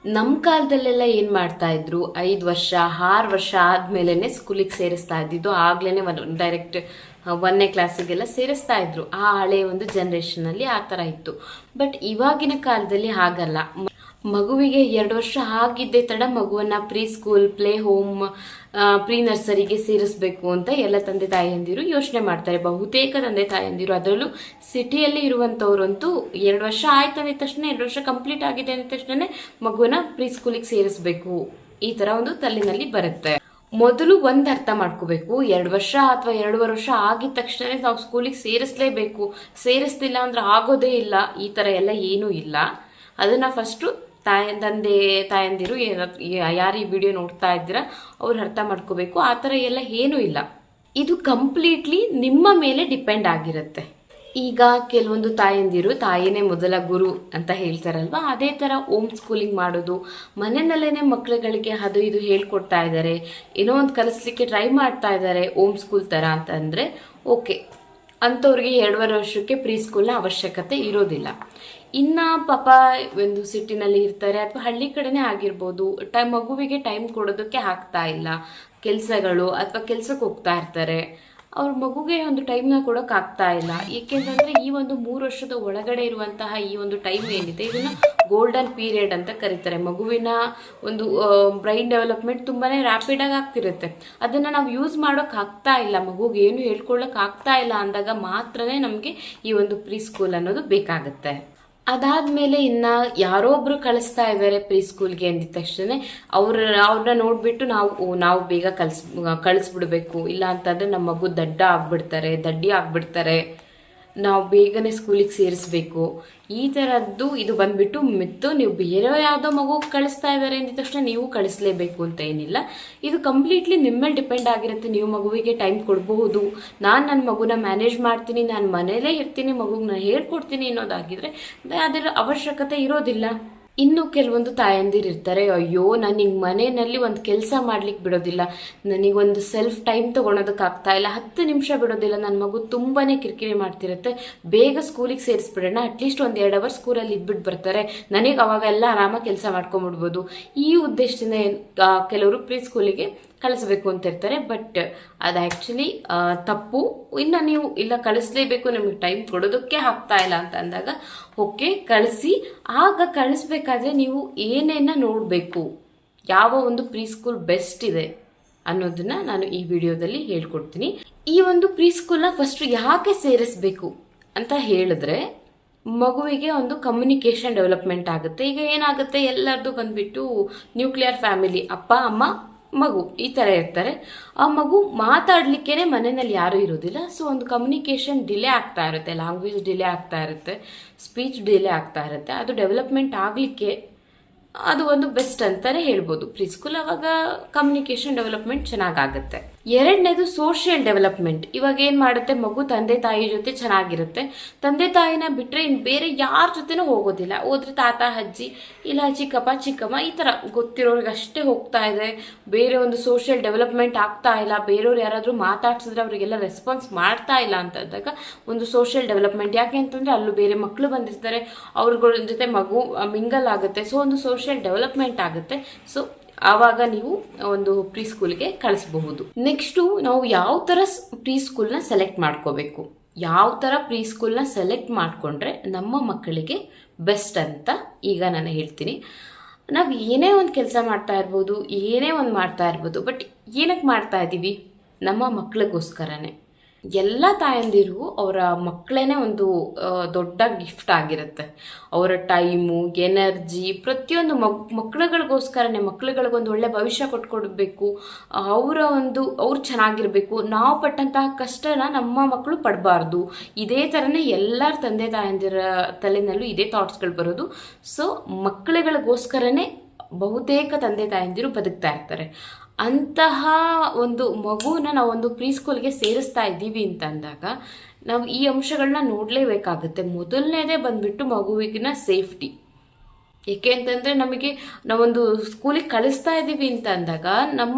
ನಮ್ಮ ಕಾಲದಲ್ಲೆಲ್ಲ ಏನು ಮಾಡ್ತಾ ಇದ್ರು, 5 ವರ್ಷ 6 ವರ್ಷ ಆದ್ಮೇಲೆ ಸ್ಕೂಲಿಗೆ ಸೇರಿಸ್ತಾ ಇದ್ದಿದ್ದು. ಆಗ್ಲೇ ಡೈರೆಕ್ಟ್ 1ನೇ ಕ್ಲಾಸಿಗೆಲ್ಲ ಸೇರಿಸ್ತಾ ಇದ್ರು. ಆ ಹಳೆ ಒಂದು ಜನ್ರೇಷನಲ್ಲಿ ಆ ಥರ ಇತ್ತು. ಬಟ್ ಇವಾಗಿನ ಕಾಲದಲ್ಲಿ ಹಾಗಲ್ಲ. ಮಗುವಿಗೆ 2 ವರ್ಷ ಆಗಿದ್ದೇ ತಡ ಮಗುವನ್ನ ಪ್ರೀ ಸ್ಕೂಲ್, ಪ್ಲೇ ಹೋಮ್, ಪ್ರೀ ನರ್ಸರಿಗೆ ಸೇರಿಸ್ಬೇಕು ಅಂತ ಎಲ್ಲ ತಂದೆ ತಾಯಿಯಂದಿರು ಯೋಚನೆ ಮಾಡ್ತಾರೆ. ಬಹುತೇಕ ತಂದೆ ತಾಯಿಯಂದಿರು, ಅದರಲ್ಲೂ ಸಿಟಿಯಲ್ಲಿ ಇರುವಂಥವ್ರಂತೂ 2 ವರ್ಷ ಆಯ್ತು ಅಂದಿದ ತಕ್ಷಣ, 2 ವರ್ಷ ಕಂಪ್ಲೀಟ್ ಆಗಿದೆ ಅಂದ ತಕ್ಷಣ ಮಗುವನ್ನ ಪ್ರೀ ಸ್ಕೂಲಿಗೆ ಸೇರಿಸ್ಬೇಕು, ಈ ತರ ಒಂದು ತಲೆನಲ್ಲಿ ಬರುತ್ತೆ. ಮೊದಲು ಒಂದು ಅರ್ಥ ಮಾಡ್ಕೋಬೇಕು, 2 ವರ್ಷ ಅಥವಾ 2.5 ವರ್ಷ ಆಗಿದ ತಕ್ಷಣ ನಾವು ಸ್ಕೂಲಿಗೆ ಸೇರಿಸ್ಲೇಬೇಕು, ಸೇರಿಸ್ತಿಲ್ಲ ಅಂದ್ರೆ ಆಗೋದೇ ಇಲ್ಲ, ಈ ತರ ಎಲ್ಲ ಏನೂ ಇಲ್ಲ. ಅದನ್ನ ಫಸ್ಟು ತಂದೆ ತಾಯಂದಿರು ಯಾರು ಈ ವಿಡಿಯೋ ನೋಡ್ತಾ ಇದ್ದೀರಾ ಅವ್ರು ಅರ್ಥ ಮಾಡ್ಕೋಬೇಕು. ಆ ಥರ ಎಲ್ಲ ಏನೂ ಇಲ್ಲ. ಇದು ಕಂಪ್ಲೀಟ್ಲಿ ನಿಮ್ಮ ಮೇಲೆ ಡಿಪೆಂಡ್ ಆಗಿರುತ್ತೆ. ಈಗ ಕೆಲವೊಂದು ತಾಯಂದಿರು ತಾಯಿನೇ ಮೊದಲ ಗುರು ಅಂತ ಹೇಳ್ತಾರಲ್ವಾ, ಅದೇ ಥರ ಹೋಮ್ ಸ್ಕೂಲಿಂಗ್ ಮಾಡೋದು, ಮನೆಯಲ್ಲೇ ಮಕ್ಕಳುಗಳಿಗೆ ಅದು ಇದು ಹೇಳ್ಕೊಡ್ತಾ ಇದ್ದಾರೆ, ಏನೋ ಒಂದು ಕಲಿಸ್ಲಿಕ್ಕೆ ಟ್ರೈ ಮಾಡ್ತಾ ಇದ್ದಾರೆ ಹೋಮ್ ಸ್ಕೂಲ್ ಥರ ಅಂತ ಅಂದರೆ ಓಕೆ, ಅಂಥವ್ರಿಗೆ 2.5 ವರ್ಷಕ್ಕೆ ಪ್ರೀ ಸ್ಕೂಲ್ನ ಅವಶ್ಯಕತೆ ಇರೋದಿಲ್ಲ. ಇನ್ನು ಪಾಪ ಒಂದು ಸಿಟಿನಲ್ಲಿ ಇರ್ತಾರೆ ಅಥವಾ ಹಳ್ಳಿ ಕಡೆನೇ ಆಗಿರ್ಬೋದು, ಮಗುವಿಗೆ ಟೈಮ್ ಕೊಡೋದಕ್ಕೆ ಆಗ್ತಾ ಇಲ್ಲ, ಕೆಲಸಗಳು ಅಥವಾ ಕೆಲ್ಸಕ್ಕೆ ಹೋಗ್ತಾ ಇರ್ತಾರೆ, ಅವ್ರ ಮಗುಗೆ ಒಂದು ಟೈಮ್ನ ಕೊಡೋಕೆ ಆಗ್ತಾ ಇಲ್ಲ. ಏಕೆಂತಂದ್ರೆ ಈ ಒಂದು 3 ವರ್ಷದ ಒಳಗಡೆ ಇರುವಂತಹ ಈ ಒಂದು ಟೈಮ್ ಏನಿದೆ ಇದನ್ನ ಗೋಲ್ಡನ್ ಪೀರಿಯಡ್ ಅಂತ ಕರೀತಾರೆ. ಮಗುವಿನ ಒಂದು ಬ್ರೈನ್ ಡೆವಲಪ್ಮೆಂಟ್ ತುಂಬಾನೇ ರ್ಯಾಪಿಡ್ ಆಗಿ ಆಗ್ತಿರುತ್ತೆ. ಅದನ್ನ ನಾವು ಯೂಸ್ ಮಾಡೋಕೆ ಆಗ್ತಾ ಇಲ್ಲ, ಮಗುಗೆ ಏನು ಹೇಳ್ಕೊಳ್ಳೋಕೆ ಆಗ್ತಾ ಇಲ್ಲ ಅಂದಾಗ ಮಾತ್ರನೇ ನಮಗೆ ಈ ಒಂದು ಪ್ರೀ ಸ್ಕೂಲ್ ಅನ್ನೋದು ಬೇಕಾಗುತ್ತೆ. ಅದಾದ್ಮೇಲೆ ಇನ್ನ ಯಾರೋ ಒಬ್ರು ಕಳಿಸ್ತಾ ಇದ್ದಾರೆ ಪ್ರೀ ಸ್ಕೂಲ್ಗೆ ಅಂದಿದ ತಕ್ಷಣ ಅವ್ರನ್ನ ನೋಡ್ಬಿಟ್ಟು ನಾವು ಬೇಗ ಕಳಿಸ್ಬಿಡ್ಬೇಕು, ಇಲ್ಲ ಅಂತಂದ್ರೆ ನಮ್ಮ ಮಗು ದಡ್ಡಿ ಆಗ್ಬಿಡ್ತಾರೆ, ನಾವು ಬೇಗನೆ ಸ್ಕೂಲಿಗೆ ಸೇರಿಸ್ಬೇಕು, ಈ ಥರದ್ದು ಇದು ಬಂದ್ಬಿಟ್ಟು ಮಿತ್ತು. ನೀವು ಬೇರೆ ಯಾವುದೋ ಮಗು ಕಳಿಸ್ತಾ ಇದ್ದಾರೆ ಅಂದಿದ ತಕ್ಷಣ ನೀವು ಕಳಿಸ್ಲೇಬೇಕು ಅಂತ ಏನಿಲ್ಲ. ಇದು ಕಂಪ್ಲೀಟ್ಲಿ ನಿಮ್ಮ ಮೇಲೆ ಡಿಪೆಂಡ್ ಆಗಿರುತ್ತೆ. ನೀವು ಮಗುವಿಗೆ ಟೈಮ್ ಕೊಡಬಹುದು, ನಾನು ನನ್ನ ಮಗುನ ಮ್ಯಾನೇಜ್ ಮಾಡ್ತೀನಿ, ನಾನು ಮನೇಲೇ ಇರ್ತೀನಿ, ಮಗುಗೆ ನಾನು ಹೇಳ್ಕೊಡ್ತೀನಿ ಅನ್ನೋದಾಗಿದ್ರೆ ಅದರ ಅವಶ್ಯಕತೆ ಇರೋದಿಲ್ಲ. ಇನ್ನು ಕೆಲವೊಂದು ತಾಯಂದಿರು ಇರ್ತಾರೆ, ಅಯ್ಯೋ ನನಗೆ ಮನೆಯಲ್ಲಿ ಒಂದು ಕೆಲಸ ಮಾಡ್ಲಿಕ್ಕೆ ಬಿಡೋದಿಲ್ಲ, ನನಗೊಂದು ಸೆಲ್ಫ್ ಟೈಮ್ ತೊಗೊಳೋದಕ್ಕಾಗ್ತಾ ಇಲ್ಲ, 10 ನಿಮಿಷ ಬಿಡೋದಿಲ್ಲ, ನನ್ನ ಮಗು ತುಂಬಾನೇ ಕಿರಿಕಿರಿ ಮಾಡ್ತಿರುತ್ತೆ, ಬೇಗ ಸ್ಕೂಲಿಗೆ ಸೇರಿಸ್ಬಿಡೋಣ, ಅಟ್ಲೀಸ್ಟ್ 1-2 ಅವರ್ ಸ್ಕೂಲಲ್ಲಿ ಇದ್ಬಿಟ್ಟು ಬರ್ತಾರೆ, ನನಗೆ ಅವಾಗೆಲ್ಲ ಆರಾಮಾಗಿ ಕೆಲಸ ಮಾಡ್ಕೊಂಡ್ಬಿಡ್ಬೋದು. ಈ ಉದ್ದೇಶದಿಂದ ಕೆಲವರು ಪ್ರೀ ಸ್ಕೂಲಿಗೆ ಕಳಿಸ್ಬೇಕು ಅಂತ ಇರ್ತಾರೆ. ಬಟ್ ಅದು ಆ್ಯಕ್ಚುಲಿ ತಪ್ಪು. ಇನ್ನು ನೀವು ಇಲ್ಲ ಕಳಿಸ್ಲೇಬೇಕು, ನಿಮಗೆ ಟೈಮ್ ಕೊಡೋದಕ್ಕೆ ಆಗ್ತಾ ಇಲ್ಲ ಅಂತ ಅಂದಾಗ ಓಕೆ ಕಳಿಸಿ. ಆಗ ಕಳಿಸ್ಬೇಕಾದ್ರೆ ನೀವು ಏನೇನ ನೋಡಬೇಕು, ಯಾವ ಒಂದು ಪ್ರೀ ಸ್ಕೂಲ್ ಬೆಸ್ಟ್ ಇದೆ ಅನ್ನೋದನ್ನ ನಾನು ಈ ವಿಡಿಯೋದಲ್ಲಿ ಹೇಳ್ಕೊಡ್ತೀನಿ. ಈ ಒಂದು ಪ್ರೀ ಸ್ಕೂಲ್ನ ಫಸ್ಟ್ ಯಾಕೆ ಸೇರಿಸ್ಬೇಕು ಅಂತ ಹೇಳಿದ್ರೆ, ಮಗುವಿಗೆ ಒಂದು ಕಮ್ಯುನಿಕೇಶನ್ ಡೆವಲಪ್ಮೆಂಟ್ ಆಗುತ್ತೆ. ಈಗ ಏನಾಗುತ್ತೆ, ಎಲ್ಲರದು ಬಂದ್ಬಿಟ್ಟು ನ್ಯೂಕ್ಲಿಯರ್ ಫ್ಯಾಮಿಲಿ, ಅಪ್ಪ ಅಮ್ಮ ಮಗು ಈ ಥರ ಇರ್ತಾರೆ. ಆ ಮಗು ಮಾತಾಡ್ಲಿಕ್ಕೇನೆ ಮನೆಯಲ್ಲಿ ಯಾರೂ ಇರೋದಿಲ್ಲ. ಸೊ ಒಂದು ಕಮ್ಯುನಿಕೇಶನ್ ಡಿಲೇ ಆಗ್ತಾ ಇರುತ್ತೆ, ಲ್ಯಾಂಗ್ವೇಜ್ ಡಿಲೇ ಆಗ್ತಾ ಇರುತ್ತೆ, ಸ್ಪೀಚ್ ಡಿಲೇ ಆಗ್ತಾ ಇರುತ್ತೆ. ಅದು ಡೆವಲಪ್ಮೆಂಟ್ ಆಗಲಿಕ್ಕೆ ಅದು ಒಂದು ಬೆಸ್ಟ್ ಅಂತಾನೆ ಹೇಳ್ಬೋದು ಪ್ರೀ ಸ್ಕೂಲ್. ಅವಾಗ ಕಮ್ಯುನಿಕೇಶನ್ ಡೆವಲಪ್ಮೆಂಟ್ ಚೆನ್ನಾಗಾಗುತ್ತೆ. ಎರಡನೇದು ಸೋಷಿಯಲ್ ಡೆವಲಪ್ಮೆಂಟ್. ಇವಾಗ ಏನ್ ಮಾಡುತ್ತೆ, ಮಗು ತಂದೆ ತಾಯಿ ಜೊತೆ ಚೆನ್ನಾಗಿರುತ್ತೆ, ತಂದೆ ತಾಯಿನ ಬಿಟ್ರೆ ಇನ್ ಬೇರೆ ಯಾರ ಜೊತೆನೂ ಹೋಗೋದಿಲ್ಲ. ಹೋದ್ರೆ ತಾತ ಅಜ್ಜಿ ಇಲ್ಲ ಚಿಕ್ಕಪ್ಪ ಚಿಕ್ಕಮ್ಮ ಈ ತರ ಗೊತ್ತಿರೋರಿಗೆ ಅಷ್ಟೇ ಹೋಗ್ತಾ ಇದೆ. ಬೇರೆ ಒಂದು ಸೋಷಿಯಲ್ ಡೆವಲಪ್ಮೆಂಟ್ ಆಗ್ತಾ ಇಲ್ಲ. ಬೇರೆಯವ್ರು ಯಾರಾದ್ರೂ ಮಾತಾಡ್ಸಿದ್ರೆ ಅವರಿಗೆಲ್ಲ ರೆಸ್ಪಾನ್ಸ್ ಮಾಡ್ತಾ ಇಲ್ಲ ಅಂತ ಅಂದಾಗ ಒಂದು ಸೋಷಿಯಲ್ ಡೆವಲಪ್ಮೆಂಟ್. ಯಾಕೆ ಅಂತಂದ್ರೆ ಅಲ್ಲೂ ಬೇರೆ ಮಕ್ಕಳು ಬಂದಿರ್ತಾರೆ, ಅವ್ರಗಳ ಜೊತೆ ಮಗು ಮಿಂಗಲ್ ಆಗುತ್ತೆ. ಸೊ ಒಂದು ಸೋಷಿಯಲ್ ಡೆವಲಪ್ಮೆಂಟ್ ಆಗುತ್ತೆ. ಸೊ ಆವಾಗ ನೀವು ಒಂದು ಪ್ರೀ ಸ್ಕೂಲ್ಗೆ ಕಳಿಸಬಹುದು. ನೆಕ್ಸ್ಟು ನಾವು ಯಾವ ಥರ ಪ್ರೀ ಸ್ಕೂಲ್ನ ಸೆಲೆಕ್ಟ್ ಮಾಡ್ಕೋಬೇಕು, ಯಾವ ಥರ ಪ್ರೀ ಸ್ಕೂಲ್ನ ಸೆಲೆಕ್ಟ್ ಮಾಡಿಕೊಂಡ್ರೆ ನಮ್ಮ ಮಕ್ಕಳಿಗೆ ಬೆಸ್ಟ್ ಅಂತ ಈಗ ನಾನು ಹೇಳ್ತೀನಿ. ನಾವು ಏನೇ ಒಂದು ಕೆಲಸ ಮಾಡ್ತಾ ಇರ್ಬೋದು, ಏನೇ ಒಂದು ಮಾಡ್ತಾ ಇರ್ಬೋದು, ಬಟ್ ಏನಕ್ಕೆ ಮಾಡ್ತಾ ಇದ್ದೀವಿ, ನಮ್ಮ ಮಕ್ಕಳಿಗೋಸ್ಕರನೇ. ಎಲ್ಲ ತಾಯಂದಿರು ಅವರ ಮಕ್ಕಳೇನೆ ಒಂದು ದೊಡ್ಡ ಗಿಫ್ಟ್ ಆಗಿರುತ್ತೆ. ಅವರ ಟೈಮು, ಎನರ್ಜಿ ಪ್ರತಿಯೊಂದು ಮಕ್ಕಳುಗಳಿಗೋಸ್ಕರನೇ. ಮಕ್ಕಳುಗಳಿಗೊಂದು ಒಳ್ಳೆ ಭವಿಷ್ಯ ಕೊಟ್ಕೊಡ್ಬೇಕು, ಅವ್ರು ಚೆನ್ನಾಗಿರ್ಬೇಕು. ನಾವು ಪಟ್ಟಂತಹ ಕಷ್ಟನ ನಮ್ಮ ಮಕ್ಕಳು ಪಡಬಾರ್ದು. ಇದೇ ಥರನೇ ಎಲ್ಲರ ತಂದೆ ತಾಯಂದಿರ ತಲೆನಲ್ಲೂ ಇದೇ ಥಾಟ್ಸ್ಗಳು ಬರೋದು. ಸೊ ಮಕ್ಕಳುಗಳಿಗೋಸ್ಕರನೇ ಬಹುತೇಕ ತಂದೆ ತಾಯಂದಿರು ಬದುಕ್ತಾ ಇರ್ತಾರೆ. ಅಂತಹ ಒಂದು ಮಗುನ ನಾವೊಂದು ಪ್ರೀ ಸ್ಕೂಲ್ಗೆ ಸೇರಿಸ್ತಾ ಇದ್ದೀವಿ ಅಂತ ಅಂದಾಗ ನಾವು ಈ ಅಂಶಗಳನ್ನ ನೋಡಲೇಬೇಕಾಗುತ್ತೆ. ಮೊದಲನೇದೇ ಬಂದ್ಬಿಟ್ಟು ಮಗುವಿನ ಸೇಫ್ಟಿ. ಏಕೆ ಅಂತಂದ್ರೆ ನಮಗೆ ನಾವೊಂದು ಸ್ಕೂಲಿಗೆ ಕಳಿಸ್ತಾ ಇದ್ದೀವಿ ಅಂತ ಅಂದಾಗ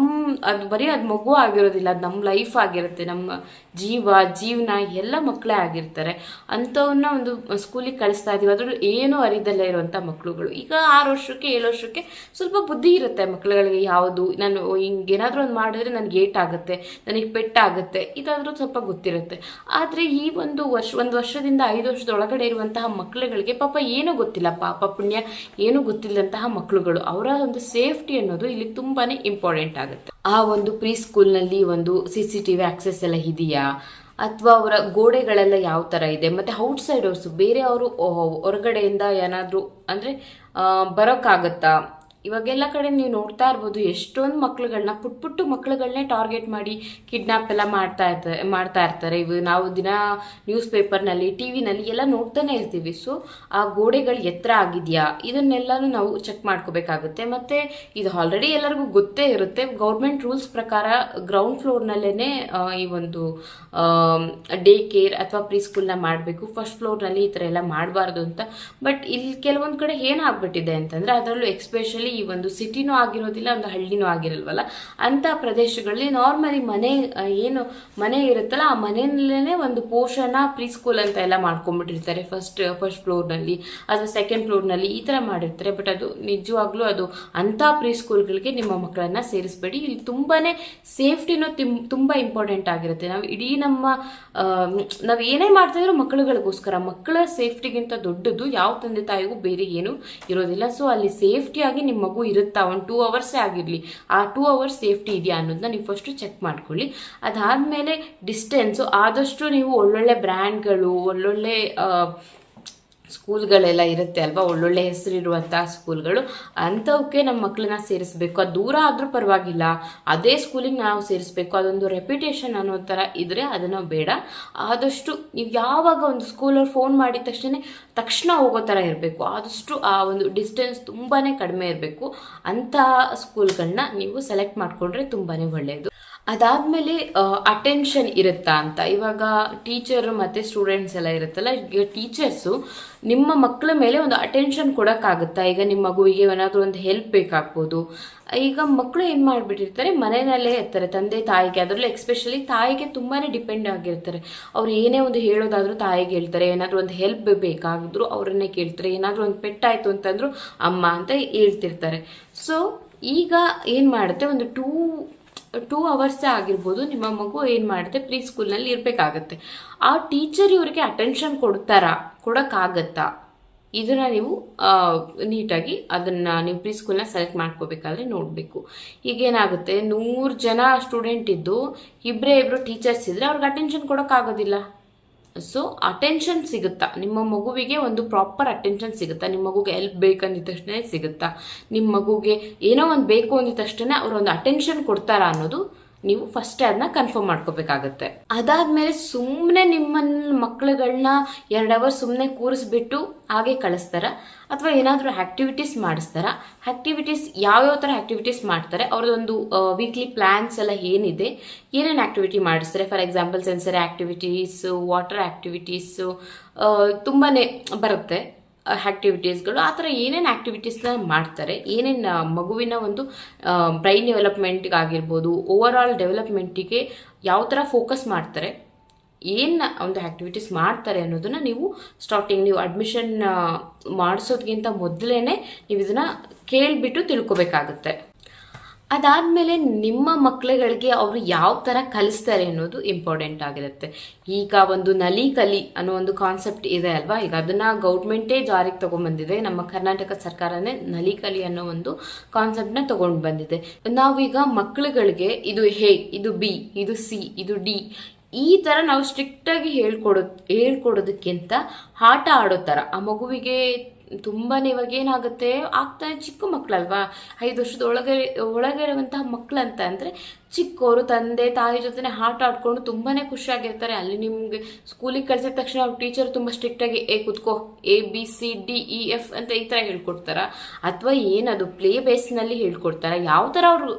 ಅದು ಬರೀ ಅದು ಮಗು ಆಗಿರೋದಿಲ್ಲ, ಅದು ನಮ್ಮ ಲೈಫ್ ಆಗಿರುತ್ತೆ, ನಮ್ಮ ಜೀವನ ಎಲ್ಲ ಮಕ್ಕಳೇ ಆಗಿರ್ತಾರೆ. ಅಂಥವನ್ನ ಒಂದು ಸ್ಕೂಲಿಗೆ ಕಳಿಸ್ತಾ ಇದೀವಿ, ಅದ್ರಲ್ಲಿ ಏನೂ ಅರಿದಲ್ಲೇ ಇರುವಂಥ ಮಕ್ಕಳುಗಳು. ಈಗ 6 ವರ್ಷಕ್ಕೆ 7 ವರ್ಷಕ್ಕೆ ಸ್ವಲ್ಪ ಬುದ್ಧಿ ಇರುತ್ತೆ ಮಕ್ಕಳುಗಳಿಗೆ, ಯಾವುದು ನಾನು ಹಿಂಗೇನಾದ್ರೂ ಒಂದು ಮಾಡಿದ್ರೆ ನನಗೆ ಏಟಾಗುತ್ತೆ, ನನಗೆ ಪೆಟ್ಟಾಗುತ್ತೆ, ಇದಾದ್ರೂ ಸ್ವಲ್ಪ ಗೊತ್ತಿರುತ್ತೆ. ಆದರೆ ಈ ಒಂದು ವರ್ಷದಿಂದ 5 ವರ್ಷದ ಒಳಗಡೆ ಇರುವಂತಹ ಮಕ್ಕಳುಗಳಿಗೆ ಪಾಪ ಏನೂ ಗೊತ್ತಿಲ್ಲ, ಪಾಪ ಪುಣ್ಯ ಏನೂ ಗೊತ್ತಿಲ್ಲದಂತಹ ಮಕ್ಕಳುಗಳು, ಅವರ ಒಂದು ಸೇಫ್ಟಿ ಅನ್ನೋದು ಇಲ್ಲಿ ತುಂಬಾನೇ ಇಂಪಾರ್ಟೆಂಟ್ ಆಗುತ್ತೆ. ಆ ಒಂದು ಪ್ರೀ ಸ್ಕೂಲ್ನಲ್ಲಿ ಒಂದು CCTV ಆಕ್ಸೆಸ್ ಎಲ್ಲ ಇದೆಯಾ, ಅಥವಾ ಅವರ ಗೋಡೆಗಳೆಲ್ಲ ಯಾವ ಥರ ಇದೆ, ಮತ್ತು ಔಟ್ಸೈಡರ್ಸು ಬೇರೆ ಅವರು ಹೊರಗಡೆಯಿಂದ ಏನಾದರೂ ಅಂದರೆ ಬರೋಕ್ಕಾಗತ್ತಾ. ಇವಾಗೆಲ್ಲ ಕಡೆ ನೀವು ನೋಡ್ತಾ ಇರ್ಬೋದು, ಎಷ್ಟೊಂದು ಮಕ್ಳುಗಳನ್ನ ಪುಟ್ಟು ಮಕ್ಳುಗಳನ್ನೇ ಟಾರ್ಗೆಟ್ ಮಾಡಿ ಕಿಡ್ನಾಪ್ ಎಲ್ಲ ಮಾಡ್ತಾ ಇರ್ತಾರೆ. ಇವು ನಾವು ದಿನ ನ್ಯೂಸ್ ಪೇಪರ್ನಲ್ಲಿ ಟಿವಿನಲ್ಲಿ ಎಲ್ಲ ನೋಡ್ತಾನೆ ಇರ್ತೀವಿ. ಸೊ ಆ ಗೋಡೆಗಳು ಎತ್ತರ ಆಗಿದೆಯಾ, ಇದನ್ನೆಲ್ಲನೂ ನಾವು ಚೆಕ್ ಮಾಡ್ಕೋಬೇಕಾಗುತ್ತೆ. ಮತ್ತು ಇದು ಆಲ್ರೆಡಿ ಎಲ್ಲರಿಗೂ ಗೊತ್ತೇ ಇರುತ್ತೆ, ಗೌರ್ಮೆಂಟ್ ರೂಲ್ಸ್ ಪ್ರಕಾರ ಗ್ರೌಂಡ್ ಫ್ಲೋರ್ನಲ್ಲೇ ಈ ಒಂದು ಡೇ ಕೇರ್ ಅಥವಾ ಪ್ರೀ ಸ್ಕೂಲ್ನ ಮಾಡಬೇಕು, ಫಸ್ಟ್ ಫ್ಲೋರ್ನಲ್ಲಿ ಈ ಥರ ಎಲ್ಲ ಮಾಡಬಾರ್ದು ಅಂತ. ಬಟ್ ಇಲ್ಲಿ ಕೆಲವೊಂದು ಕಡೆ ಏನಾಗ್ಬಿಟ್ಟಿದೆ ಅಂತಂದರೆ, ಅದರಲ್ಲೂ ಎಕ್ಸ್ಪೆಷಲಿ ಈ ಒಂದು ಸಿಟಿನೂ ಆಗಿರೋದಿಲ್ಲ, ಒಂದು ಹಳ್ಳಿನೂ ಆಗಿರಲ್ವಲ್ಲ, ಅಂತ ಪ್ರದೇಶಗಳಲ್ಲಿ ನಾರ್ಮಲಿ ಮನೆ ಇರುತ್ತಲ್ಲ, ಆ ಮನೆಯಲ್ಲೇ ಒಂದು ಪೋಷಣ ಪ್ರೀ ಸ್ಕೂಲ್ ಅಂತ ಎಲ್ಲ ಮಾಡ್ಕೊಂಡ್ಬಿಟ್ಟಿರ್ತಾರೆ, ಫಸ್ಟ್ ಫ್ಲೋರ್ನಲ್ಲಿ ಅಥವಾ ಸೆಕೆಂಡ್ ಫ್ಲೋರ್ನಲ್ಲಿ ಈ ಥರ ಮಾಡಿರ್ತಾರೆ. ಬಟ್ ಅದು ನಿಜವಾಗ್ಲೂ ಅದು ಅಂಥ ಪ್ರೀ ಸ್ಕೂಲ್ಗಳಿಗೆ ನಿಮ್ಮ ಮಕ್ಕಳನ್ನ ಸೇರಿಸ್ಬೇಡಿ. ಇಲ್ಲಿ ತುಂಬಾನೇ ಸೇಫ್ಟಿನೂ ತುಂಬಾ ಇಂಪಾರ್ಟೆಂಟ್ ಆಗಿರುತ್ತೆ. ನಾವು ಏನೇ ಮಾಡ್ತಾ ಇದ್ರು ಮಕ್ಕಳುಗಳಿಗೋಸ್ಕರ, ಮಕ್ಕಳ ಸೇಫ್ಟಿಗಿಂತ ದೊಡ್ಡದು ಯಾವ ತಂದೆ ತಾಯಿಗೂ ಬೇರೆ ಏನು ಇರೋದಿಲ್ಲ. ಸೊ ಅಲ್ಲಿ ಸೇಫ್ಟಿಯಾಗಿ ನಿಮ್ಮ ಮಗು ಇರುತ್ತಾ, ಒಂದು 2 ಅವರ್ಸೇ ಆಗಿರಲಿ, ಆ 2 ಅವರ್ಸ್ ಸೇಫ್ಟಿ ಇದೆಯಾ ಅನ್ನೋದನ್ನ ನೀವು ಫಸ್ಟ್ ಚೆಕ್ ಮಾಡ್ಕೊಳ್ಳಿ. ಅದಾದ್ಮೇಲೆ ಡಿಸ್ಟೆನ್ಸು ಆದಷ್ಟು ನೀವು ಒಳ್ಳೊಳ್ಳೆ ಬ್ರ್ಯಾಂಡ್ಗಳು, ಒಳ್ಳೊಳ್ಳೆ ಸ್ಕೂಲ್ಗಳೆಲ್ಲ ಇರುತ್ತೆ ಅಲ್ವಾ, ಒಳ್ಳೊಳ್ಳೆ ಹೆಸರಿರುವಂತಹ ಸ್ಕೂಲ್ಗಳು, ಅಂಥವಕ್ಕೆ ನಮ್ಮ ಮಕ್ಕಳನ್ನ ಸೇರಿಸ್ಬೇಕು. ಅದು ದೂರ ಆದ್ರೂ ಪರವಾಗಿಲ್ಲ, ಅದೇ ಸ್ಕೂಲಿಗೆ ನಾವು ಸೇರಿಸ್ಬೇಕು, ಅದೊಂದು ರೆಪ್ಯುಟೇಷನ್ ಅನ್ನೋ ಥರ ಇದ್ರೆ ಅದನ್ನು ಬೇಡ. ಆದಷ್ಟು ನೀವು ಯಾವಾಗ ಒಂದು ಸ್ಕೂಲಲ್ಲಿ ಫೋನ್ ಮಾಡಿದ ತಕ್ಷಣ ಹೋಗೋ ಥರ ಇರಬೇಕು. ಆದಷ್ಟು ಆ ಒಂದು ಡಿಸ್ಟೆನ್ಸ್ ತುಂಬಾ ಕಡಿಮೆ ಇರಬೇಕು. ಅಂಥ ಸ್ಕೂಲ್ಗಳನ್ನ ನೀವು ಸೆಲೆಕ್ಟ್ ಮಾಡಿಕೊಂಡ್ರೆ ತುಂಬಾ ಒಳ್ಳೆಯದು. ಅದಾದಮೇಲೆ ಅಟೆನ್ಷನ್ ಇರುತ್ತಾ ಅಂತ, ಇವಾಗ ಟೀಚರ್ ಮತ್ತು ಸ್ಟೂಡೆಂಟ್ಸ್ ಎಲ್ಲ ಇರುತ್ತಲ್ಲ, ಈಗ ಟೀಚರ್ಸು ನಿಮ್ಮ ಮಕ್ಕಳ ಮೇಲೆ ಒಂದು ಅಟೆನ್ಷನ್ ಕೊಡೋಕ್ಕಾಗುತ್ತಾ. ಈಗ ನಿಮ್ಮ ಮಗುವಿಗೆ ಏನಾದರೂ ಒಂದು ಹೆಲ್ಪ್ ಬೇಕಾಗ್ಬೋದು. ಈಗ ಮಕ್ಕಳು ಏನು ಮಾಡಿಬಿಟ್ಟಿರ್ತಾರೆ, ಮನೆಯಲ್ಲೇ ಇರ್ತಾರೆ, ತಂದೆ ತಾಯಿಗೆ, ಅದರಲ್ಲೂ ಎಕ್ಸ್ಪೆಷಲಿ ತಾಯಿಗೆ ತುಂಬಾ ಡಿಪೆಂಡ್ ಆಗಿರ್ತಾರೆ. ಅವ್ರು ಏನೇ ಒಂದು ಹೇಳೋದಾದ್ರೂ ತಾಯಿಗೆ ಹೇಳ್ತಾರೆ, ಏನಾದರೂ ಒಂದು ಹೆಲ್ಪ್ ಬೇಕಾಗಿದ್ರು ಅವರನ್ನೇ ಕೇಳ್ತಾರೆ, ಏನಾದರೂ ಒಂದು ಪೆಟ್ಟಾಯಿತು ಅಂತಂದ್ರು ಅಮ್ಮ ಅಂತ ಹೇಳ್ತಿರ್ತಾರೆ. ಸೊ ಈಗ ಏನು ಮಾಡುತ್ತೆ, ಒಂದು 2 ಅವರ್ಸೇ ಆಗಿರ್ಬೋದು, ನಿಮ್ಮ ಮಗು ಏನು ಮಾಡುತ್ತೆ ಪ್ರೀ ಸ್ಕೂಲ್ನಲ್ಲಿ ಇರಬೇಕಾಗತ್ತೆ. ಆ ಟೀಚರ್ ಇವರಿಗೆ ಅಟೆನ್ಷನ್ ಕೊಡೋಕ್ಕಾಗತ್ತಾ, ಇದನ್ನು ನೀವು ನೀಟಾಗಿ ಅದನ್ನು ನೀವು ಪ್ರೀ ಸ್ಕೂಲ್ನ ಸೆಲೆಕ್ಟ್ ಮಾಡ್ಕೋಬೇಕಾದ್ರೆ ನೋಡಬೇಕು. ಈಗೇನಾಗುತ್ತೆ, 100 ಜನ ಸ್ಟೂಡೆಂಟ್ ಇದ್ದು ಇಬ್ಬರು ಟೀಚರ್ಸ್ ಇದ್ದರೆ ಅವ್ರಿಗೆ ಅಟೆನ್ಷನ್ ಕೊಡೋಕ್ಕಾಗೋದಿಲ್ಲ. ಸೊ ಅಟೆನ್ಷನ್ ಸಿಗುತ್ತಾ, ನಿಮ್ಮ ಮಗುವಿಗೆ ಒಂದು ಪ್ರಾಪರ್ ಅಟೆನ್ಷನ್ ಸಿಗುತ್ತಾ, ನಿಮ್ಮ ಮಗುಗೆ ಹೆಲ್ಪ್ ಬೇಕಂದಿದ ತಕ್ಷಣ ಸಿಗುತ್ತಾ, ನಿಮ್ಮ ಮಗುಗೆ ಏನೋ ಒಂದು ಬೇಕು ಅಂದಿದ ತಕ್ಷಣ ಅವರು ಒಂದು ಅಟೆನ್ಷನ್ ಕೊಡ್ತಾರಾ ಅನ್ನೋದು ನೀವು ಫಸ್ಟ್ ಅದನ್ನ ಕನ್ಫರ್ಮ್ ಮಾಡ್ಕೋಬೇಕಾಗತ್ತೆ. ಅದಾದ್ಮೇಲೆ ಸುಮ್ಮನೆ ನಿಮ್ಮ ಮಕ್ಕಳುಗಳನ್ನ 2 ಅವರ್ ಸುಮ್ಮನೆ ಕೂರಿಸ್ಬಿಟ್ಟು ಹಾಗೆ ಕಳಿಸ್ತಾರ, ಅಥವಾ ಏನಾದರೂ ಆಕ್ಟಿವಿಟೀಸ್ ಮಾಡಿಸ್ತಾರ. ಆಕ್ಟಿವಿಟೀಸ್ ಯಾವ್ಯಾವ ಥರ ಆಕ್ಟಿವಿಟೀಸ್ ಮಾಡ್ತಾರೆ, ಅವ್ರದ್ದೊಂದು ವೀಕ್ಲಿ ಪ್ಲಾನ್ಸ್ ಎಲ್ಲ ಏನಿದೆ, ಏನೇನು ಆಕ್ಟಿವಿಟಿ ಮಾಡಿಸ್ತಾರೆ. For example sensory activities, water activities, ತುಂಬಾ ಬರುತ್ತೆ ಆಕ್ಟಿವಿಟೀಸ್ಗಳು. ಆ ಥರ ಏನೇನು ಆಕ್ಟಿವಿಟೀಸ್ನ ಮಾಡ್ತಾರೆ, ಏನೇನು ಮಗುವಿನ ಒಂದು ಬ್ರೈನ್ ಡೆವಲಪ್ಮೆಂಟ್ಗೆ ಆಗಿರ್ಬೋದು, ಓವರ್ ಆಲ್ ಡೆವಲಪ್ಮೆಂಟಿಗೆ ಯಾವ ಥರ ಫೋಕಸ್ ಮಾಡ್ತಾರೆ, ಏನು ಒಂದು ಆಕ್ಟಿವಿಟೀಸ್ ಮಾಡ್ತಾರೆ ಅನ್ನೋದನ್ನ ನೀವು ನೀವು ಅಡ್ಮಿಷನ್ ಮಾಡಿಸೋದ್ಕಿಂತ ಮೊದಲೇ ನೀವು ಇದನ್ನ ಕೇಳಿಬಿಟ್ಟು ತಿಳ್ಕೊಬೇಕಾಗುತ್ತೆ. ಅದಾದಮೇಲೆ ನಿಮ್ಮ ಮಕ್ಕಳುಗಳಿಗೆ ಅವರು ಯಾವ ಥರ ಕಲಿಸ್ತಾರೆ ಅನ್ನೋದು ಇಂಪಾರ್ಟೆಂಟ್ ಆಗಿರುತ್ತೆ. ಈಗ ಒಂದು ನಲಿ ಕಲಿ ಅನ್ನೋ ಒಂದು ಕಾನ್ಸೆಪ್ಟ್ ಇದೆ ಅಲ್ವಾ, ಈಗ ಅದನ್ನು ಗೌರ್ಮೆಂಟೇ ಜಾರಿಗೆ ತೊಗೊಂಡ್ಬಂದಿದೆ. ನಮ್ಮ ಕರ್ನಾಟಕ ಸರ್ಕಾರನೇ ನಲಿ ಕಲಿ ಅನ್ನೋ ಒಂದು ಕಾನ್ಸೆಪ್ಟ್ನ ತೊಗೊಂಡು ಬಂದಿದೆ. ನಾವೀಗ ಮಕ್ಕಳುಗಳಿಗೆ ಇದು ಎ, ಇದು ಬಿ, ಇದು ಸಿ, ಇದು ಡಿ, ಈ ಥರ ನಾವು ಸ್ಟ್ರಿಕ್ಟಾಗಿ ಹೇಳ್ಕೊಡೋದಕ್ಕಿಂತ ಆಟ ಆಡೋ ಥರ ಆ ಮಗುವಿಗೆ ತುಂಬಾ ಇವಾಗ ಏನಾಗುತ್ತೆ, ಆಗ್ತಾನೆ ಚಿಕ್ಕ ಮಕ್ಕಳಲ್ವಾ, 5 ವರ್ಷದ ಒಳಗೆ ಇರುವಂತಹ ಮಕ್ಕಳು ಅಂತ ಅಂದರೆ ಚಿಕ್ಕವರು ತಂದೆ ತಾಯಿ ಜೊತೆ ಆಟ ಆಡ್ಕೊಂಡು ತುಂಬಾ ಖುಷಿಯಾಗಿರ್ತಾರೆ. ಅಲ್ಲಿ ನಿಮಗೆ ಸ್ಕೂಲಿಗೆ ಕಳಿಸಿದ ತಕ್ಷಣ ಅವ್ರ ಟೀಚರ್ ತುಂಬ ಸ್ಟ್ರಿಕ್ಟಾಗಿ ಕುತ್ಕೋ ABCDEF ಅಂತ ಈ ಥರ ಹೇಳ್ಕೊಡ್ತಾರ, ಅಥವಾ ಏನದು ಪ್ಲೇ ಬೇಸ್ನಲ್ಲಿ ಹೇಳ್ಕೊಡ್ತಾರ, ಯಾವ ಥರ ಅವರು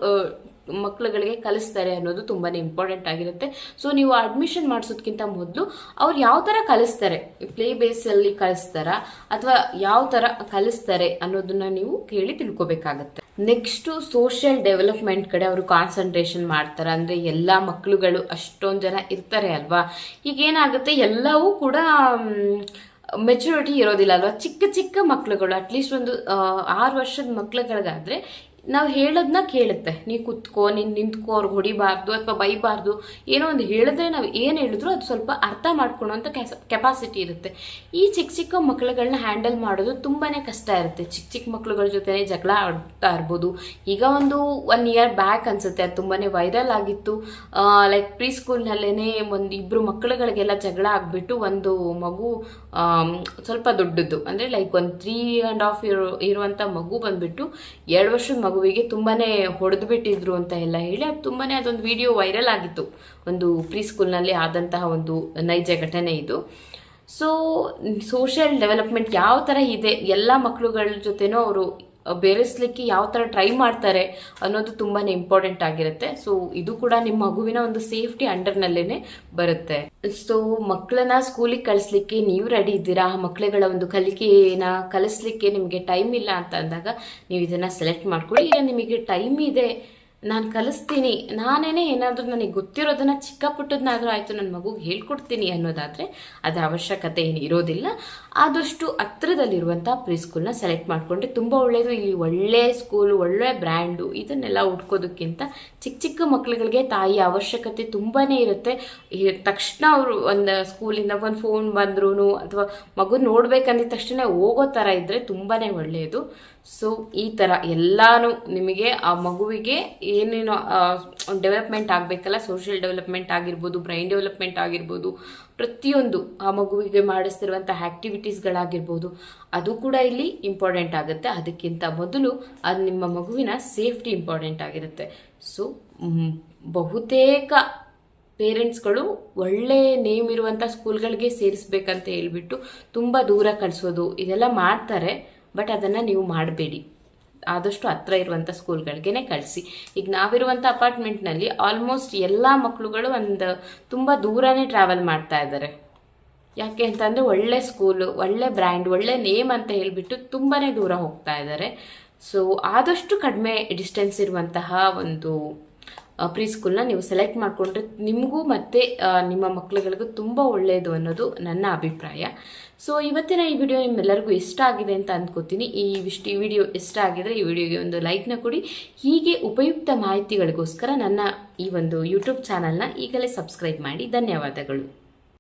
ಮಕ್ಕಳುಗಳಿಗೆ ಕಲಿಸ್ತಾರೆ ಅನ್ನೋದು ತುಂಬಾ ಇಂಪಾರ್ಟೆಂಟ್ ಆಗಿರುತ್ತೆ. ಸೊ ನೀವು ಅಡ್ಮಿಷನ್ ಮಾಡಿಸೋದಕ್ಕಿಂತ ಮೊದಲು ಅವ್ರು ಯಾವ ಥರ ಕಲಿಸ್ತಾರೆ, ಪ್ಲೇ ಬೇಸಲ್ಲಿ ಕಲಿಸ್ತಾರ ಅಥವಾ ಯಾವ ಥರ ಕಲಿಸ್ತಾರೆ ಅನ್ನೋದನ್ನ ನೀವು ಕೇಳಿ ತಿಳ್ಕೊಬೇಕಾಗತ್ತೆ. ನೆಕ್ಸ್ಟು ಸೋಷಿಯಲ್ ಡೆವಲಪ್ಮೆಂಟ್ ಕಡೆ ಅವರು ಕಾನ್ಸಂಟ್ರೇಷನ್ ಮಾಡ್ತಾರೆ. ಅಂದರೆ ಎಲ್ಲ ಮಕ್ಕಳುಗಳು ಅಷ್ಟೊಂದು ಜನ ಇರ್ತಾರೆ ಅಲ್ವಾ, ಈಗ ಏನಾಗುತ್ತೆ ಎಲ್ಲವೂ ಕೂಡ ಮೆಚುರಿಟಿ ಇರೋದಿಲ್ಲ ಅಲ್ವಾ. ಚಿಕ್ಕ ಚಿಕ್ಕ ಮಕ್ಳುಗಳು ಅಟ್ಲೀಸ್ಟ್ ಒಂದು 6 ವರ್ಷದ ಮಕ್ಳುಗಳಿಗಾದ್ರೆ ನಾವು ಹೇಳೋದನ್ನ ಕೇಳುತ್ತೆ. ನೀ ಕುತ್ಕೋ, ನೀನು ನಿಂತ್ಕೋ, ಅವ್ರಿಗೆ ಹೊಡಿಬಾರ್ದು ಅಥವಾ ಬೈಬಾರ್ದು, ಏನೋ ಒಂದು ಹೇಳಿದ್ರೆ ನಾವು ಏನು ಹೇಳಿದ್ರು ಅದು ಸ್ವಲ್ಪ ಅರ್ಥ ಮಾಡ್ಕೊಳ್ಳೋಂಥ ಕೆಪಾಸಿಟಿ ಇರುತ್ತೆ. ಈ ಚಿಕ್ಕ ಚಿಕ್ಕ ಮಕ್ಳುಗಳನ್ನ ಹ್ಯಾಂಡಲ್ ಮಾಡೋದು ತುಂಬಾ ಕಷ್ಟ ಇರುತ್ತೆ. ಚಿಕ್ಕ ಚಿಕ್ಕ ಮಕ್ಳುಗಳ ಜೊತೆ ಜಗಳ ಆಡ್ತಾ ಇರ್ಬೋದು. ಈಗ ಒಂದು 1 year ಬ್ಯಾಕ್ ಅನ್ಸುತ್ತೆ, ಅದು ತುಂಬಾ ವೈರಲ್ ಆಗಿತ್ತು. ಲೈಕ್ ಪ್ರೀ ಸ್ಕೂಲ್ನಲ್ಲೇ ಒಂದು 2 ಮಕ್ಳುಗಳಿಗೆಲ್ಲ ಜಗಳ ಆಗಿಬಿಟ್ಟು ಒಂದು ಮಗು ಸ್ವಲ್ಪ ದೊಡ್ಡದ್ದು, ಅಂದರೆ ಲೈಕ್ ಒಂದು 3.5 year ಇರುವಂಥ ಮಗು ಬಂದ್ಬಿಟ್ಟು 2 ವರ್ಷದ ಮಗುವಿಗೆ ತುಂಬಾನೇ ಹೊಡೆದು ಬಿಟ್ಟಿದ್ರು ಅಂತ ಎಲ್ಲ ಹೇಳಿ ಅದು ತುಂಬಾನೇ ಅದೊಂದು ವಿಡಿಯೋ ವೈರಲ್ ಆಗಿತ್ತು. ಒಂದು ಪ್ರೀ ಸ್ಕೂಲ್ನಲ್ಲಿ ಆದಂತಹ ಒಂದು ನೈಜ ಘಟನೆ ಇದು. ಸೊ ಸೋಷಿಯಲ್ ಡೆವಲಪ್ಮೆಂಟ್ ಯಾವ ಥರ ಇದೆ, ಎಲ್ಲ ಮಕ್ಕಳುಗಳ ಜೊತೆನೂ ಅವರು ಬೆರೆಸ್ಲಿಕ್ಕೆ ಯಾವ ಥರ ಟ್ರೈ ಮಾಡ್ತಾರೆ ಅನ್ನೋದು ತುಂಬಾ ಇಂಪಾರ್ಟೆಂಟ್ ಆಗಿರುತ್ತೆ. ಸೊ ಇದು ಕೂಡ ನಿಮ್ಮ ಮಗುವಿನ ಒಂದು ಸೇಫ್ಟಿ ಅಂಡರ್ನಲ್ಲೇ ಬರುತ್ತೆ. ಸೊ ಮಕ್ಕಳನ್ನ ಸ್ಕೂಲಿಗೆ ಕಳಿಸ್ಲಿಕ್ಕೆ ನೀವು ರೆಡಿ ಇದ್ದೀರಾ, ಮಕ್ಕಳುಗಳ ಒಂದು ಕಲಿಕೆನ ಕಲಿಸ್ಲಿಕ್ಕೆ ನಿಮಗೆ ಟೈಮ್ ಇಲ್ಲ ಅಂತ ಅಂದಾಗ ನೀವು ಇದನ್ನು ಸೆಲೆಕ್ಟ್ ಮಾಡ್ಕೊಳ್ಳಿ. ಇಲ್ಲ ನಿಮಗೆ ಟೈಮ್ ಇದೆ, ನಾನು ಕಲಿಸ್ತೀನಿ, ನಾನೇನೇ ಏನಾದರೂ ನನಗೆ ಗೊತ್ತಿರೋದನ್ನ ಚಿಕ್ಕ ಪುಟ್ಟದನ್ನಾದರೂ ಆಯಿತು ನನ್ನ ಮಗುಗೆ ಹೇಳ್ಕೊಡ್ತೀನಿ ಅನ್ನೋದಾದರೆ ಅದರ ಅವಶ್ಯಕತೆ ಏನು ಇರೋದಿಲ್ಲ. ಆದಷ್ಟು ಹತ್ರದಲ್ಲಿರುವಂಥ ಪ್ರೀ ಸ್ಕೂಲ್ನ ಸೆಲೆಕ್ಟ್ ಮಾಡಿಕೊಂಡ್ರೆ ತುಂಬ ಒಳ್ಳೆಯದು. ಇಲ್ಲಿ ಒಳ್ಳೆ ಸ್ಕೂಲು, ಒಳ್ಳೆ ಬ್ರ್ಯಾಂಡು ಇದನ್ನೆಲ್ಲ ಹುಡ್ಕೋದಕ್ಕಿಂತ ಚಿಕ್ಕ ಚಿಕ್ಕ ಮಕ್ಕಳುಗಳಿಗೆ ತಾಯಿಯ ಅವಶ್ಯಕತೆ ತುಂಬಾ ಇರುತ್ತೆ. ತಕ್ಷಣ ಅವರು ಒಂದು ಸ್ಕೂಲಿಂದ ಒಂದು ಫೋನ್ ಬಂದ್ರೂ ಅಥವಾ ಮಗು ನೋಡ್ಬೇಕಂದಿದ ತಕ್ಷಣ ಹೋಗೋ ಥರ ಇದ್ದರೆ ತುಂಬಾ ಒಳ್ಳೆಯದು. ಸೊ ಈ ಥರ ಎಲ್ಲಾನು ನಿಮಗೆ ಆ ಮಗುವಿಗೆ ಏನೇನು ಡೆವಲಪ್ಮೆಂಟ್ ಆಗಬೇಕಲ್ಲ, ಸೋಷಿಯಲ್ ಡೆವಲಪ್ಮೆಂಟ್ ಆಗಿರ್ಬೋದು, ಬ್ರೈನ್ ಡೆವಲಪ್ಮೆಂಟ್ ಆಗಿರ್ಬೋದು, ಪ್ರತಿಯೊಂದು ಆ ಮಗುವಿಗೆ ಮಾಡಿಸ್ತಿರುವಂಥ ಆ್ಯಕ್ಟಿವಿಟೀಸ್ಗಳಾಗಿರ್ಬೋದು ಅದು ಕೂಡ ಇಲ್ಲಿ ಇಂಪಾರ್ಟೆಂಟ್ ಆಗುತ್ತೆ. ಅದಕ್ಕಿಂತ ಮೊದಲು ಅದು ನಿಮ್ಮ ಮಗುವಿನ ಸೇಫ್ಟಿ ಇಂಪಾರ್ಟೆಂಟ್ ಆಗಿರುತ್ತೆ. ಸೊ ಬಹುತೇಕ ಪೇರೆಂಟ್ಸ್ಗಳು ಒಳ್ಳೆ ನೇಮ್ ಇರುವಂಥ ಸ್ಕೂಲ್ಗಳಿಗೆ ಸೇರಿಸ್ಬೇಕಂತ ಹೇಳ್ಬಿಟ್ಟು ತುಂಬ ದೂರ ಕಳಿಸೋದು ಇದೆಲ್ಲ ಮಾಡ್ತಾರೆ. ಬಟ್ ಅದನ್ನು ನೀವು ಮಾಡಬೇಡಿ, ಆದಷ್ಟು ಹತ್ರ ಇರುವಂಥ ಸ್ಕೂಲ್ಗಳಿಗೇ ಕಳಿಸಿ. ಈಗ ನಾವಿರುವಂಥ ಅಪಾರ್ಟ್ಮೆಂಟ್ನಲ್ಲಿ ಆಲ್ಮೋಸ್ಟ್ ಎಲ್ಲ ಮಕ್ಕಳುಗಳು ಒಂದು ತುಂಬ ದೂರನೇ ಟ್ರಾವೆಲ್ ಮಾಡ್ತಾ ಇದ್ದಾರೆ. ಯಾಕೆ ಅಂತಂದರೆ ಒಳ್ಳೆ ಸ್ಕೂಲು, ಒಳ್ಳೆ ಬ್ರ್ಯಾಂಡ್, ಒಳ್ಳೆ ನೇಮ್ ಅಂತ ಹೇಳಿಬಿಟ್ಟು ತುಂಬಾ ದೂರ ಹೋಗ್ತಾ ಇದ್ದಾರೆ. ಸೊ ಆದಷ್ಟು ಕಡಿಮೆ ಡಿಸ್ಟೆನ್ಸ್ ಇರುವಂತಹ ಒಂದು ಪ್ರೀ ಸ್ಕೂಲ್ನ ನೀವು ಸೆಲೆಕ್ಟ್ ಮಾಡಿಕೊಂಡ್ರೆ ನಿಮಗೂ ಮತ್ತು ನಿಮ್ಮ ಮಕ್ಕಳುಗಳಿಗೂ ತುಂಬ ಒಳ್ಳೆಯದು ಅನ್ನೋದು ನನ್ನ ಅಭಿಪ್ರಾಯ. ಸೊ ಇವತ್ತಿನ ಈ ವಿಡಿಯೋ ನಿಮ್ಮೆಲ್ಲರಿಗೂ ಇಷ್ಟ ಆಗಿದೆ ಅಂತ ಅಂದ್ಕೋತೀನಿ. ಈ ವಿಡಿಯೋ ಇಷ್ಟ ಆಗಿದರೆ ಈ ವಿಡಿಯೋಗೆ ಒಂದು ಲೈಕ್ನ ಕೊಡಿ. ಹೀಗೆ ಉಪಯುಕ್ತ ಮಾಹಿತಿಗಳಿಗೋಸ್ಕರ ನನ್ನ ಈ ಒಂದು ಯೂಟ್ಯೂಬ್ ಚಾನಲ್ನ ಈಗಲೇ ಸಬ್ಸ್ಕ್ರೈಬ್ ಮಾಡಿ. ಧನ್ಯವಾದಗಳು.